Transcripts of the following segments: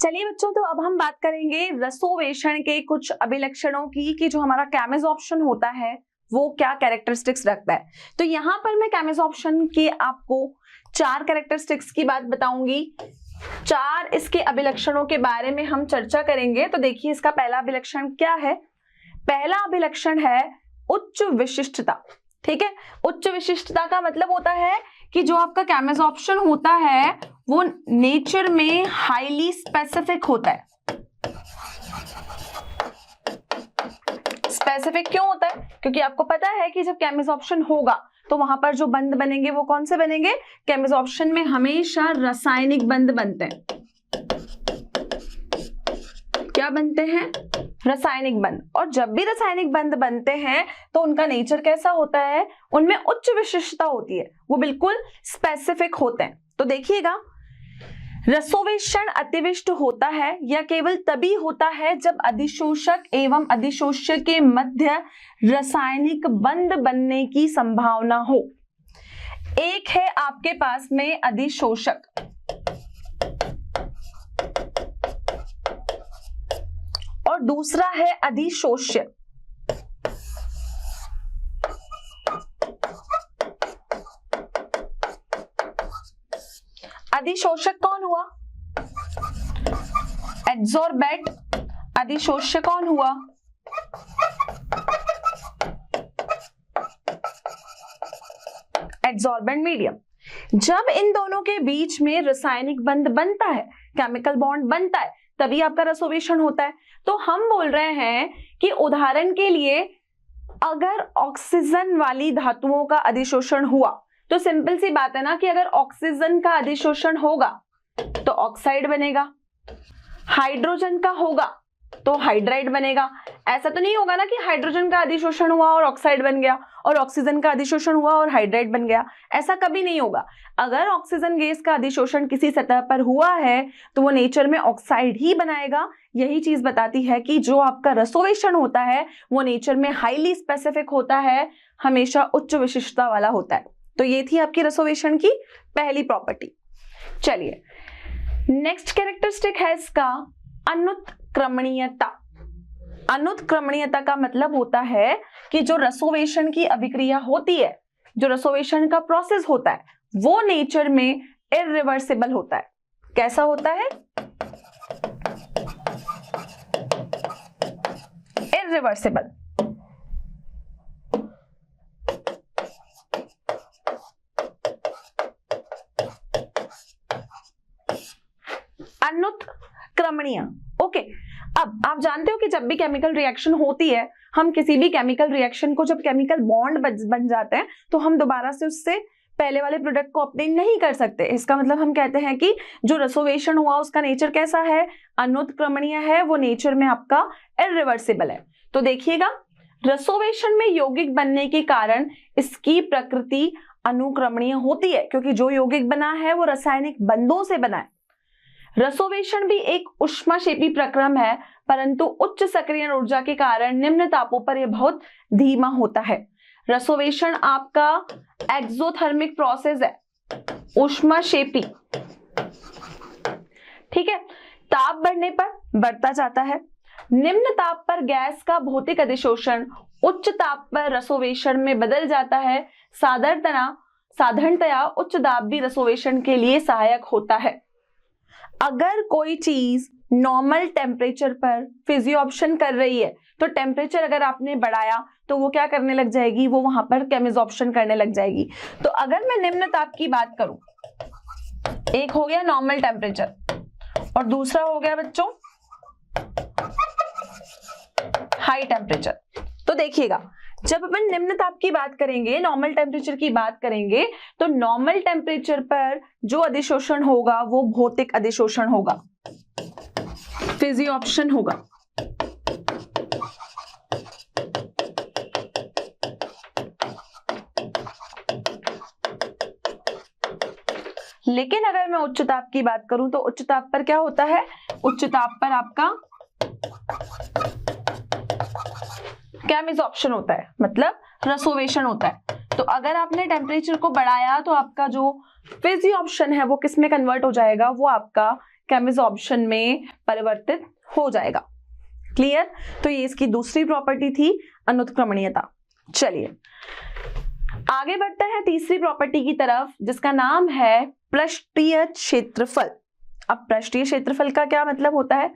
चलिए बच्चों, तो अब हम बात करेंगे रसोवेशन के कुछ अभिलक्षणों की कि जो हमारा कैमेजॉर्प्शन होता है वो क्या कैरेक्टरिस्टिक्स रखता है। तो यहाँ पर मैं कैमेजॉर्प्शन के आपको 4 कैरेक्टरिस्टिक्स की बात बताऊंगी। 4 इसके अभिलक्षणों के बारे में हम चर्चा करेंगे। तो देखिए, इसका पहला अभिलक्षण क्या है। पहला अभिलक्षण है उच्च विशिष्टता। ठीक है, उच्च विशिष्टता का मतलब होता है कि जो आपका कैमेजॉर्प्शन होता है वो नेचर में हाईली स्पेसिफिक होता है। स्पेसिफिक क्यों होता है? क्योंकि आपको पता है कि जब कैमेजॉर्प्शन होगा तो वहां पर जो बंध बनेंगे वो कौन से बनेंगे। कैमेजॉर्प्शन में हमेशा रासायनिक बंध बनते हैं। क्या बनते हैं? रासायनिक बंध। और जब भी रासायनिक बंध बनते हैं तो उनका नेचर कैसा होता है, उनमें उच्च विशिष्टता होती है, वो बिल्कुल स्पेसिफिक होते हैं। तो देखिएगा, रसोवेशन अतिविष्ट होता है या केवल तभी होता है जब अधिशोषक एवं अधिशोष्य के मध्य रासायनिक बंध बनने की संभावना हो। एक है आपके पास में अधिशोषक और दूसरा है अधिशोष्य। अधिशोषक कौन हुआ? एड्सॉर्बेंट। अधिशोष्य कौन हुआ? Adsorbent medium. जब इन दोनों के बीच में रासायनिक बंध बनता है, केमिकल बॉन्ड बनता है, तभी आपका रसोवेशन होता है। तो हम बोल रहे हैं कि उदाहरण के लिए अगर ऑक्सीजन वाली धातुओं का अधिशोषण हुआ तो सिंपल सी बात है ना कि अगर ऑक्सीजन का अधिशोषण होगा तो ऑक्साइड बनेगा, हाइड्रोजन का होगा तो हाइड्राइड बनेगा। ऐसा तो नहीं होगा ना कि हाइड्रोजन का अधिशोषण हुआ और ऑक्साइड बन गया और ऑक्सीजन का अधिशोषण हुआ और हाइड्राइड बन गया। ऐसा कभी नहीं होगा। अगर ऑक्सीजन गैस का अधिशोषण किसी सतह पर हुआ है तो वो नेचर में ऑक्साइड ही बनाएगा। यही चीज बताती है कि जो आपका रसोवेशन होता है वो नेचर में हाईली स्पेसिफिक होता है, हमेशा उच्च विशिष्टता वाला होता है। तो ये थी आपकी रसोवेशन की पहली प्रॉपर्टी। चलिए, नेक्स्ट कैरेक्टरिस्टिक है इसका अनुत्क्रमणीयता। अनुत्क्रमणीयता का मतलब होता है कि जो रसोवेशन की अभिक्रिया होती है, जो रसोवेशन का प्रोसेस होता है, वो नेचर में इरिवर्सिबल होता है। कैसा होता है? इरिवर्सिबल। अनुत्क्रमणीय। ओके, अब आप जानते हो कि जब भी केमिकल रिएक्शन होती है, हम किसी भी केमिकल रिएक्शन को, जब केमिकल बॉन्ड बन जाते हैं तो हम दोबारा से उससे पहले वाले प्रोडक्ट को ऑब्टेन नहीं कर सकते। इसका मतलब हम कहते हैं कि जो रसोवेशन हुआ उसका नेचर कैसा है? अनुत्क्रमणीय है, वो नेचर में आपका इरिवर्सिबल है। तो देखिएगा, रसोवेशन में यौगिक बनने के कारण इसकी प्रकृति अनुक्रमणीय होती है, क्योंकि जो यौगिक बना है वो रासायनिक बंधों से बना है। रसोवेशन भी एक ऊष्माक्षेपी प्रक्रम है, परंतु उच्च सक्रियण ऊर्जा के कारण निम्न तापों पर यह बहुत धीमा होता है। रसोवेशन आपका एक्सोथर्मिक प्रोसेस है, ऊष्माक्षेपी। ठीक है, ताप बढ़ने पर बढ़ता जाता है। निम्न ताप पर गैस का भौतिक अधिशोषण उच्च ताप पर रसोवेशन में बदल जाता है। साधारणतया उच्च दाब भी रसोवेशन के लिए सहायक होता है। अगर कोई चीज नॉर्मल टेम्परेचर पर फिजियोप्शन कर रही है तो टेम्परेचर अगर आपने बढ़ाया तो वो क्या करने लग जाएगी? वो वहां पर केमिजॉर्प्शन करने लग जाएगी। तो अगर मैं निम्न ताप की बात करूं, एक हो गया नॉर्मल टेम्परेचर और दूसरा हो गया बच्चों हाई टेम्परेचर। तो देखिएगा, जब अपन निम्न ताप की बात करेंगे, नॉर्मल टेम्परेचर की बात करेंगे, तो नॉर्मल टेम्परेचर पर जो अधिशोषण होगा वो भौतिक अधिशोषण होगा, फिजियोप्शन होगा। लेकिन अगर मैं उच्च ताप की बात करूं तो उच्च ताप पर क्या होता है? उच्च ताप पर आपका कैमिजॉर्प्शन होता है, मतलब रसोवेशन होता है। तो अगर आपने टेम्परेचर को बढ़ाया तो आपका जो फिजियोप्शन है वो किस में कन्वर्ट हो जाएगा? वो आपका केमिसॉर्प्शन में परिवर्तित हो जाएगा। क्लियर? तो ये इसकी दूसरी प्रॉपर्टी थी, अनुत्क्रमणीयता। चलिए आगे बढ़ते हैं तीसरी प्रॉपर्टी की तरफ, जिसका नाम है पृष्ठीय क्षेत्रफल। अब पृष्ठीय क्षेत्रफल का क्या मतलब होता है?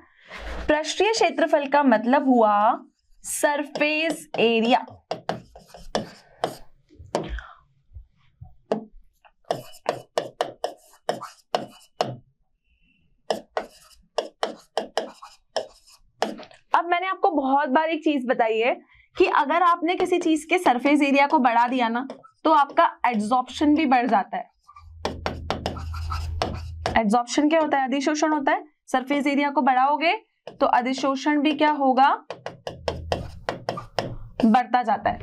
पृष्ठीय क्षेत्रफल का मतलब हुआ सरफेस एरिया। अब मैंने आपको बहुत बार एक चीज बताई है कि अगर आपने किसी चीज के सरफेस एरिया को बढ़ा दिया ना, तो आपका एड्सॉर्प्शन भी बढ़ जाता है। एड्सॉर्प्शन क्या होता है? अधिशोषण होता है। सरफेस एरिया को बढ़ाओगे तो अधिशोषण भी क्या होगा? बढ़ता जाता है।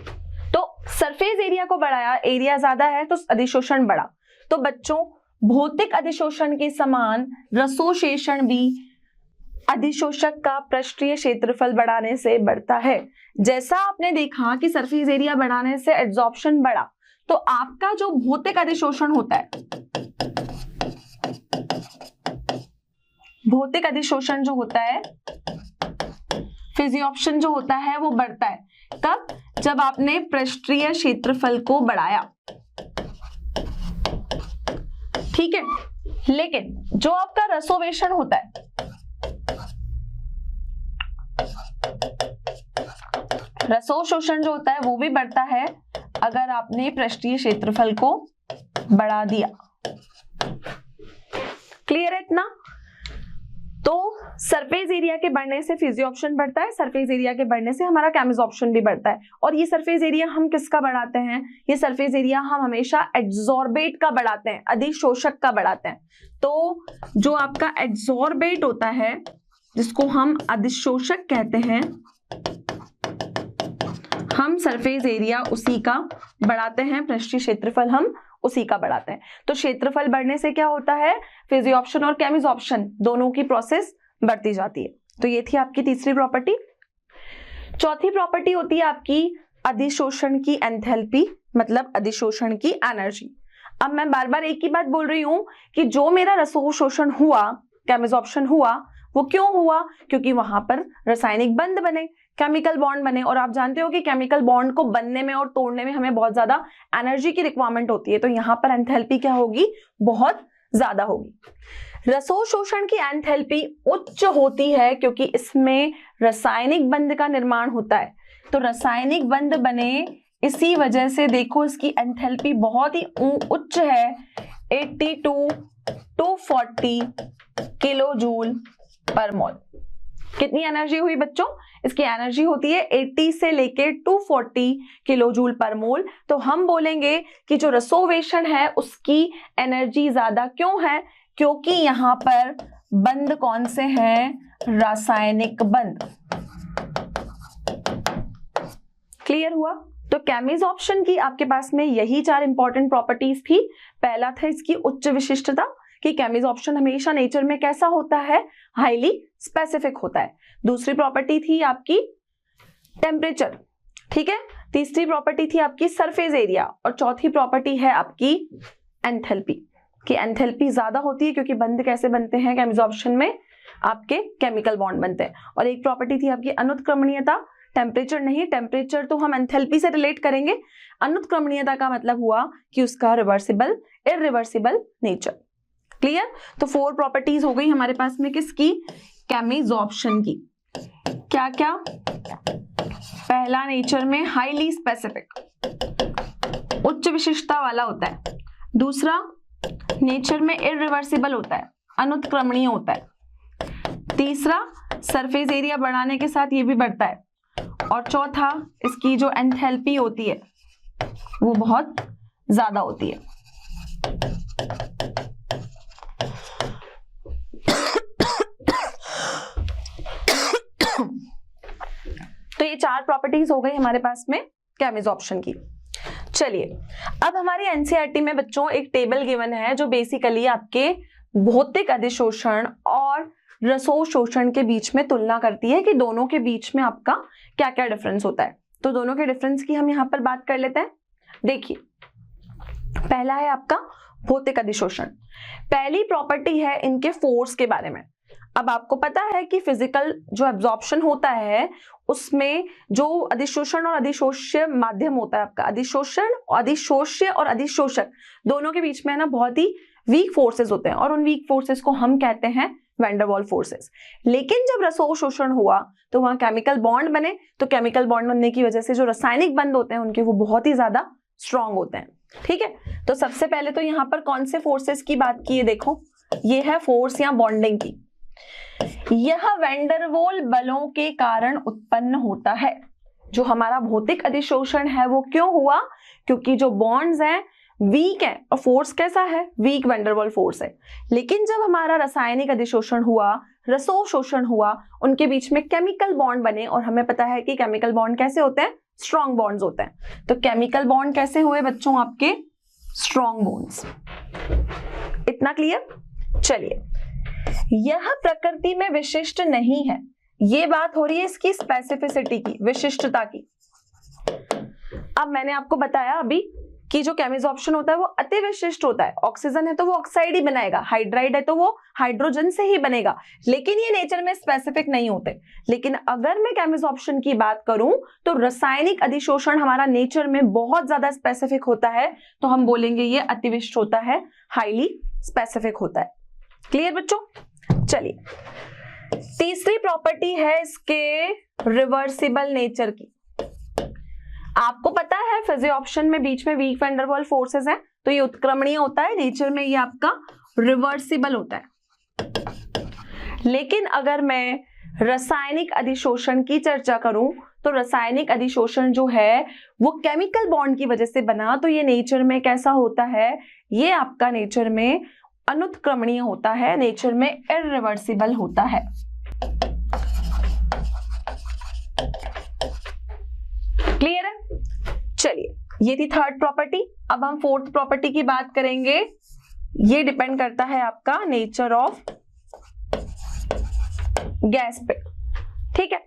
तो सरफेस एरिया को बढ़ाया, एरिया ज्यादा है तो अधिशोषण बढ़ा। तो बच्चों, भौतिक अधिशोषण के समान रसोशेषण भी अधिशोषक का पृष्ठीय क्षेत्रफल बढ़ाने से बढ़ता है। जैसा आपने देखा कि सरफेस एरिया बढ़ाने से एड्सॉर्प्शन बढ़ा, तो आपका जो भौतिक अधिशोषण होता है, भौतिक अधिशोषण जो होता है, फिजियोप्शन जो होता है, वो बढ़ता है। कब? जब आपने पृष्ठीय क्षेत्रफल को बढ़ाया। ठीक है, लेकिन जो आपका रसोवेशन होता है, रसोशोषण जो होता है वो भी बढ़ता है अगर आपने पृष्ठीय क्षेत्रफल को बढ़ा दिया। क्लियर है इतना? तो सरफेस एरिया के बढ़ने से फिजियोप्शन बढ़ता है, सरफेस एरिया के बढ़ने से हमारा केमिसॉर्प्शन भी बढ़ता है। और ये सरफेस एरिया हम किसका बढ़ाते हैं? ये सरफेस एरिया हम हमेशा एड्सॉर्बेट का बढ़ाते हैं, अधिशोषक का बढ़ाते हैं। तो जो आपका एड्सॉर्बेट होता है, जिसको हम अधिशोषक कहते हैं, हम सरफेस एरिया उसी का बढ़ाते हैं, पृष्ठीय क्षेत्रफल हम उसी का बढ़ाते हैं। तो क्षेत्रफल बढ़ने से क्या होता है? फिजियोप्शन और केमिसॉर्प्शन दोनों की प्रोसेस बढ़ती जाती है। तो ये थी आपकी तीसरी प्रॉपर्टी। चौथी प्रॉपर्टी होती है आपकी अधिशोषण की एंथैल्पी, मतलब अधिशोषण की एनर्जी। अब मैं बार बार एक ही बात बोल रही हूं कि जो मेरा रसोशोषण हुआ, केमिसॉर्प्शन हुआ, वो क्यों हुआ? क्योंकि वहां पर रासायनिक बंध बने, केमिकल बॉन्ड बने। और आप जानते हो कि केमिकल बॉन्ड को बनने में और तोड़ने में हमें बहुत ज्यादा एनर्जी की रिक्वायरमेंट होती है। तो यहाँ पर एंथैल्पी क्या होगी? बहुत ज्यादा होगी। रसोशोषण की एंथैल्पी उच्च होती है क्योंकि इसमें रासायनिक बंध का निर्माण होता है। तो रासायनिक बंध बने, इसी वजह से देखो इसकी एंथैल्पी बहुत ही उच्च है, 80 to 240 किलो जूल पर मोल। कितनी एनर्जी हुई बच्चों? इसकी एनर्जी होती है 80 से लेके 240 किलो जूल पर मोल। तो हम बोलेंगे कि जो रसोवेशन है उसकी एनर्जी ज्यादा क्यों है? क्योंकि यहाँ पर बंध कौन से हैं? रासायनिक बंध। क्लियर हुआ? तो केमिसॉर्प्शन की आपके पास में यही 4 इंपॉर्टेंट प्रॉपर्टीज थी। पहला था इसकी उच्च विशिष्टता, कि केमिसॉर्प्शन हमेशा नेचर में कैसा होता है? हाईली स्पेसिफिक होता है। दूसरी प्रॉपर्टी थी आपकी टेम्परेचर, ठीक है। तीसरी प्रॉपर्टी थी आपकी सरफेस एरिया, और चौथी प्रॉपर्टी है आपकी एंथैल्पी, कि एंथैल्पी ज्यादा होती है क्योंकि बंध कैसे बनते हैं? केमिसॉर्प्शन में आपके केमिकल बॉन्ड बनते हैं। और एक प्रॉपर्टी थी आपकी अनुत्क्रमणीयता, टेम्परेचर नहीं, टेम्परेचर तो हम एंथैल्पी से रिलेट करेंगे। अनुत्क्रमणीयता का मतलब हुआ कि उसका रिवर्सिबल, इरिवर्सिबल नेचर। क्लियर? तो 4 प्रॉपर्टीज हो गई हमारे पास में किसकी? केमिसॉर्प्शन की। क्या क्या? पहला, नेचर में हाईली स्पेसिफिक, उच्च विशिष्टता वाला होता है। दूसरा, नेचर में इरिवर्सिबल होता है, अनुत्क्रमणीय होता है। तीसरा, सरफेस एरिया बढ़ाने के साथ ये भी बढ़ता है। और चौथा, इसकी जो एंथैल्पी होती है वो बहुत ज्यादा होती है। तो ये 4 प्रॉपर्टीज हो गई हमारे पास में केमिसॉर्प्शन की। चलिए, अब हमारी एनसीईआरटी में बच्चों एक टेबल गिवन है जो बेसिकली आपके भौतिक अधिशोषण और रसोशोषण के बीच में तुलना करती है कि दोनों के बीच में आपका क्या क्या डिफरेंस होता है। तो दोनों के डिफरेंस की हम यहाँ पर बात कर लेते हैं। देखिए, पहला है आपका भौतिक अधिशोषण। पहली प्रॉपर्टी है इनके फोर्स के बारे में। अब आपको पता है कि फिजिकल जो एब्जॉर्प्शन होता है उसमें जो अधिशोषण और अधिशोष्य माध्यम होता है आपका, अधिशोष्य और अधिशोषक दोनों के बीच में ना बहुत ही वीक फोर्सेस होते हैं और उन वीक फोर्सेस को हम कहते हैं वैन डर वाल्स फोर्सेस। लेकिन जब रसोव शोषण हुआ तो वहां केमिकल बॉन्ड बने, तो केमिकल बॉन्ड बनने की वजह से जो रासायनिक बंध होते हैं उनके वो बहुत ही ज्यादा स्ट्रांग होते हैं। ठीक है, तो सबसे पहले तो यहाँ पर कौन से फोर्सेस की बात की है, देखो ये है फोर्स या बॉन्डिंग की। यह वैन डर वाल बलों के कारण उत्पन्न होता है। जो हमारा भौतिक अधिशोषण है वो क्यों हुआ, क्योंकि जो बॉन्ड्स हैं वीक है और फोर्स कैसा है, वीक वैन डर वाल फोर्स है। लेकिन जब हमारा रासायनिक अधिशोषण हुआ, रसोव शोषण हुआ, उनके बीच में केमिकल बॉन्ड बने और हमें पता है कि केमिकल बॉन्ड कैसे होते हैं, स्ट्रॉन्ग बॉन्ड्स होते हैं। तो केमिकल बॉन्ड कैसे हुए बच्चों आपके, स्ट्रॉन्ग बॉन्ड्स। इतना क्लियर। चलिए, यह प्रकृति में विशिष्ट नहीं है, ये बात हो रही है इसकी स्पेसिफिसिटी की, विशिष्टता की। अब मैंने आपको बताया अभी कि जो केमिजॉर्प्शन होता है वो अति विशिष्ट होता है। ऑक्सीजन है तो वो ऑक्साइड ही बनाएगा, हाइड्राइड है तो वो हाइड्रोजन से ही बनेगा, लेकिन ये नेचर में स्पेसिफिक नहीं होते। लेकिन अगर मैं केमिजॉर्प्शन की बात करूं तो रासायनिक अधिशोषण हमारा नेचर में बहुत ज्यादा स्पेसिफिक होता है, तो हम बोलेंगे ये अतिविशिष्ट होता है, हाईली स्पेसिफिक होता है। क्लियर बच्चों। चलिए, तीसरी प्रॉपर्टी है इसके रिवर्सिबल नेचर की। आपको पता है फिजियोप्शन में बीच में वीक वैन डर वाल फोर्सेस हैं, तो ये उत्क्रमणीय होता है, नेचर में ये आपका रिवर्सिबल होता है। लेकिन अगर मैं रासायनिक अधिशोषण की चर्चा करूं तो रासायनिक अधिशोषण जो है वो केमिकल बॉन्ड की वजह से बना, तो ये नेचर में कैसा होता है, ये आपका नेचर में अनुत्क्रमणीय होता है, नेचर में इररिवर्सिबल होता है। क्लियर है। चलिए, ये थी थर्ड प्रॉपर्टी। अब हम फोर्थ प्रॉपर्टी की बात करेंगे। ये डिपेंड करता है आपका नेचर ऑफ गैस पे। ठीक है,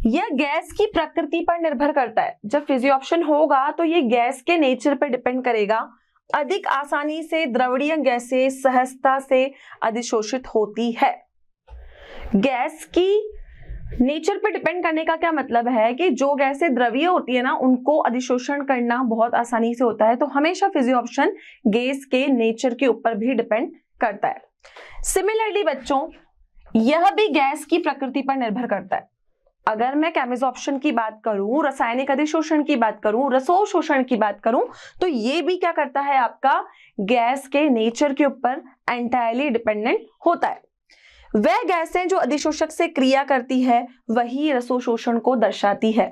यह गैस की प्रकृति पर निर्भर करता है। जब फिजियोप्शन होगा तो ये गैस के नेचर पर डिपेंड करेगा। अधिक आसानी से द्रवणीय गैसें सहजता से अधिशोषित होती है। गैस की नेचर पे डिपेंड करने का क्या मतलब है कि जो गैसें द्रवीय होती है ना उनको अधिशोषण करना बहुत आसानी से होता है, तो हमेशा फिजियोप्शन गैस के नेचर के ऊपर भी डिपेंड करता है। सिमिलरली बच्चों, यह भी गैस की प्रकृति पर निर्भर करता है। अगर मैं केमिजॉर्प्शन की बात करूं, रासायनिक अधिशोषण की बात करूं, रसोव शोषण की बात करूं, तो ये भी क्या करता है आपका गैस के नेचर के ऊपर एंटायरली डिपेंडेंट होता है। वह गैसें जो अधिशोषक से क्रिया करती है वही रसोव शोषण को दर्शाती है।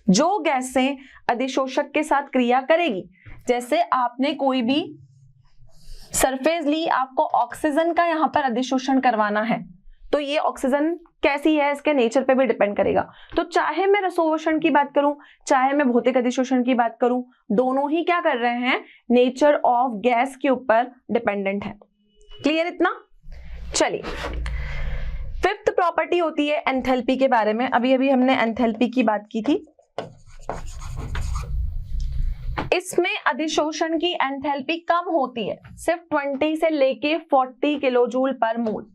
जो गैसें अधिशोषक के साथ क्रिया करेगी, जैसे आपने कोई भी सरफेस ली, आपको ऑक्सीजन का यहाँ पर अधिशोषण करवाना है, तो ये ऑक्सीजन कैसी है इसके नेचर पे भी डिपेंड करेगा। तो चाहे मैं रसोवशोषण की बात करूं, चाहे मैं भौतिक अधिशोषण की बात करूं, दोनों ही क्या कर रहे हैं, नेचर ऑफ गैस के ऊपर डिपेंडेंट है। क्लियर इतना। चलिए, फिफ्थ प्रॉपर्टी होती है एंथैल्पी के बारे में। अभी अभी हमने एंथैल्पी की बात की थी। इसमें अधिशोषण की एंथैल्पी कम होती है, सिर्फ 20 से लेके 40 किलोजूल पर मोल।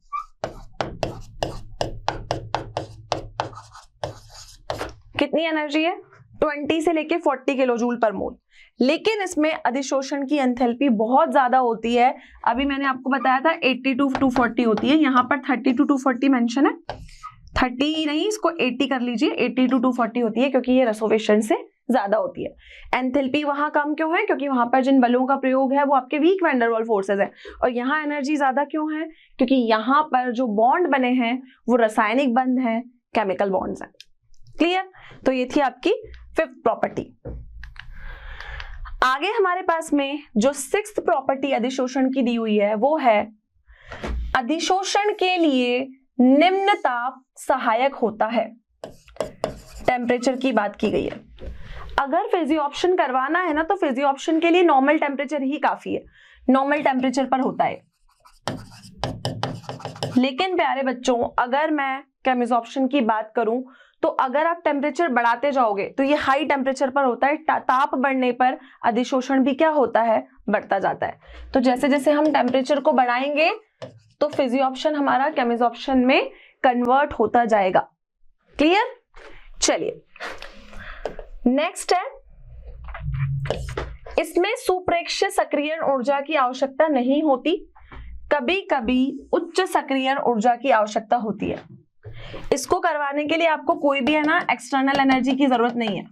कितनी एनर्जी है, 20 से लेके 40 किलोजूल पर मोल। लेकिन इसमें अधिशोषण की एंथैल्पी बहुत ज्यादा होती है। अभी मैंने आपको बताया था 80 to 240 होती है, यहाँ पर 30 to 240 मेंशन है। 30 नहीं, इसको 80 कर लीजिए, 80 to 240 होती है क्योंकि ये रसोवेशन से ज्यादा होती है। एंथैल्पी वहां कम क्यों है, क्योंकि वहां पर जिन बलों का प्रयोग है वो आपके वीक वैन डर वाल फोर्सेस है। और यहाँ एनर्जी ज्यादा क्यों है, क्योंकि यहाँ पर जो बॉन्ड बने हैं वो रासायनिक बंध है, केमिकल बॉन्ड्स हैं। क्लियर। तो ये थी आपकी फिफ्थ प्रॉपर्टी। आगे हमारे पास में जो सिक्स्थ प्रॉपर्टी अधिशोषण की दी हुई है वो है अधिशोषण के लिए निम्न ताप सहायक होता है। टेम्परेचर की बात की गई है। अगर फिजियोप्शन करवाना है ना तो फिजियोप्शन के लिए नॉर्मल टेम्परेचर ही काफी है, नॉर्मल टेम्परेचर पर होता है। लेकिन प्यारे बच्चों, अगर मैं केमिजॉर्प्शन की बात करूं तो अगर आप टेम्परेचर बढ़ाते जाओगे तो ये हाई टेम्परेचर पर होता है। ताप बढ़ने पर अधिशोषण भी क्या होता है, बढ़ता जाता है। तो जैसे जैसे हम टेम्परेचर को बढ़ाएंगे तो फिजियोप्शन हमारा केमिजोप्शन में कन्वर्ट होता जाएगा। क्लियर? चलिए नेक्स्ट है, इसमें सुप्रेक्ष्य सक्रियण ऊर्जा की आवश्यकता नहीं होती, कभी कभी उच्च सक्रियण ऊर्जा की आवश्यकता होती है। इसको करवाने के लिए आपको कोई भी है ना एक्सटर्नल एनर्जी की जरूरत नहीं है,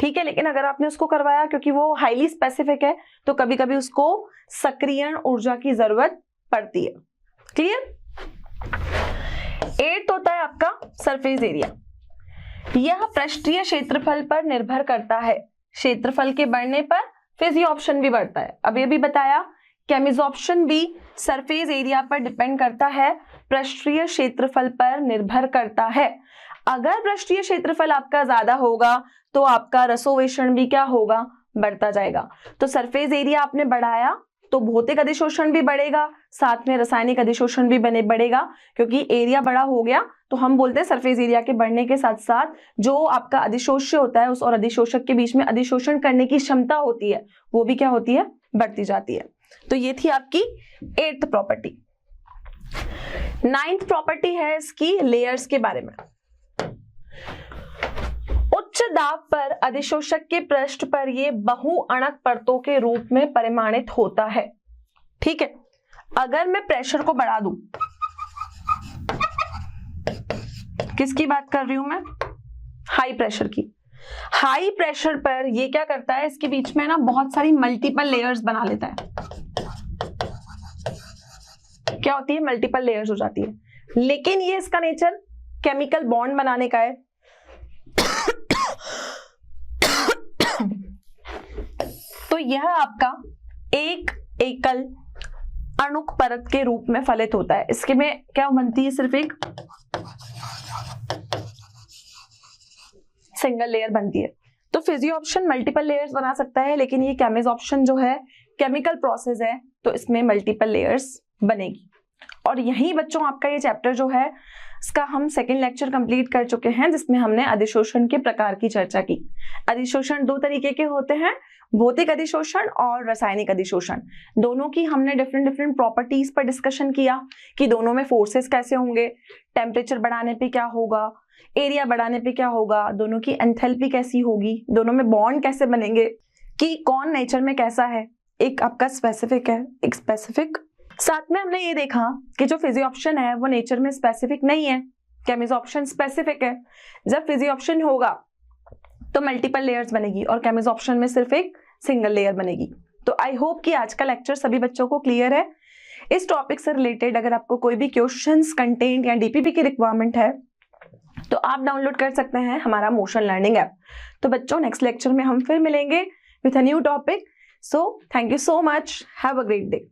ठीक है, लेकिन अगर आपने उसको करवाया क्योंकि वो हाईली स्पेसिफिक है तो कभी कभी उसको सक्रियण ऊर्जा की जरूरत पड़ती है। क्लियर? 8 होता है आपका सरफेस एरिया। यह पृष्ठीय क्षेत्रफल पर निर्भर करता है, क्षेत्रफल के बढ़ने पर फिजियोप्शन भी बढ़ता है। अब ये भी बताया केमिजोप्शन भी सरफेस एरिया पर डिपेंड करता है, पृष्ठीय क्षेत्रफल पर निर्भर करता है। अगर पृष्ठीय क्षेत्रफल आपका ज्यादा होगा तो आपका रसोवेशन भी क्या होगा, बढ़ता जाएगा। तो सरफेस एरिया आपने बढ़ाया तो भौतिक अधिशोषण भी बढ़ेगा, साथ में रासायनिक अधिशोषण भी बढ़ेगा, क्योंकि एरिया बड़ा हो गया तो हम बोलते हैं सरफेस एरिया के बढ़ने के साथ साथ जो आपका अधिशोष्य होता है उस और अधिशोषक के बीच में अधिशोषण करने की क्षमता होती है वो भी क्या होती है, बढ़ती जाती है। तो ये थी आपकी 8th प्रॉपर्टी। 9th प्रॉपर्टी है इसकी लेयर्स के बारे में। उच्च दाब पर अधिशोषक के पृष्ठ पर ये बहुअणक परतों के रूप में परिमाणित होता है। ठीक है, अगर मैं प्रेशर को बढ़ा दूं, किसकी बात कर रही हूं मैं, हाई प्रेशर की। हाई प्रेशर पर ये क्या करता है, इसके बीच में ना बहुत सारी मल्टीपल लेयर्स बना लेता है। क्या होती है, मल्टीपल लेयर्स हो जाती है, लेकिन ये इसका नेचर केमिकल बॉन्ड बनाने का है। तो यह आपका एक एकल अणुक परत के रूप में फलित होता है। इसके में क्या बनती है, सिर्फ एक सिंगल लेयर बनती है। तो फिजियोप्शन मल्टीपल लेयर्स बना सकता है, लेकिन ये केमिजोप्शन जो है केमिकल प्रोसेस है तो इसमें मल्टीपल लेयर्स बनेगी। और यही बच्चों आपका ये चैप्टर जो है इसका हम सेकेंड लेक्चर कंप्लीट कर चुके हैं, जिसमें हमने अधिशोषण के प्रकार की चर्चा की। अधिशोषण 2 तरीके के होते हैं, भौतिक अधिशोषण और रासायनिक अधिशोषण। दोनों की हमने डिफरेंट प्रॉपर्टीज पर डिस्कशन किया कि दोनों में फोर्सेस कैसे होंगे, टेम्परेचर बढ़ाने पे क्या होगा, एरिया बढ़ाने पे क्या होगा, दोनों की एंथैल्पी कैसी होगी, दोनों में बॉन्ड कैसे बनेंगे, कि कौन नेचर में कैसा है, एक आपका स्पेसिफिक है एक स्पेसिफिक। साथ में हमने ये देखा कि जो फिजियोप्शन है वो नेचर में स्पेसिफिक नहीं है, केमिजोप्शन स्पेसिफिक है। जब फिजियोप्शन होगा तो मल्टीपल लेयर्स बनेगी और केमिजोप्शन में सिर्फ एक सिंगल लेयर बनेगी। तो आई होप कि आज का लेक्चर सभी बच्चों को क्लियर है। इस टॉपिक से रिलेटेड अगर आपको कोई भी क्वेश्चंस, कंटेंट या डीपीपी की रिक्वायरमेंट है तो आप डाउनलोड कर सकते हैं हमारा मोशन लर्निंग ऐप। तो बच्चों नेक्स्ट लेक्चर में हम फिर मिलेंगे with a new topic. So thank you so much, have a great day.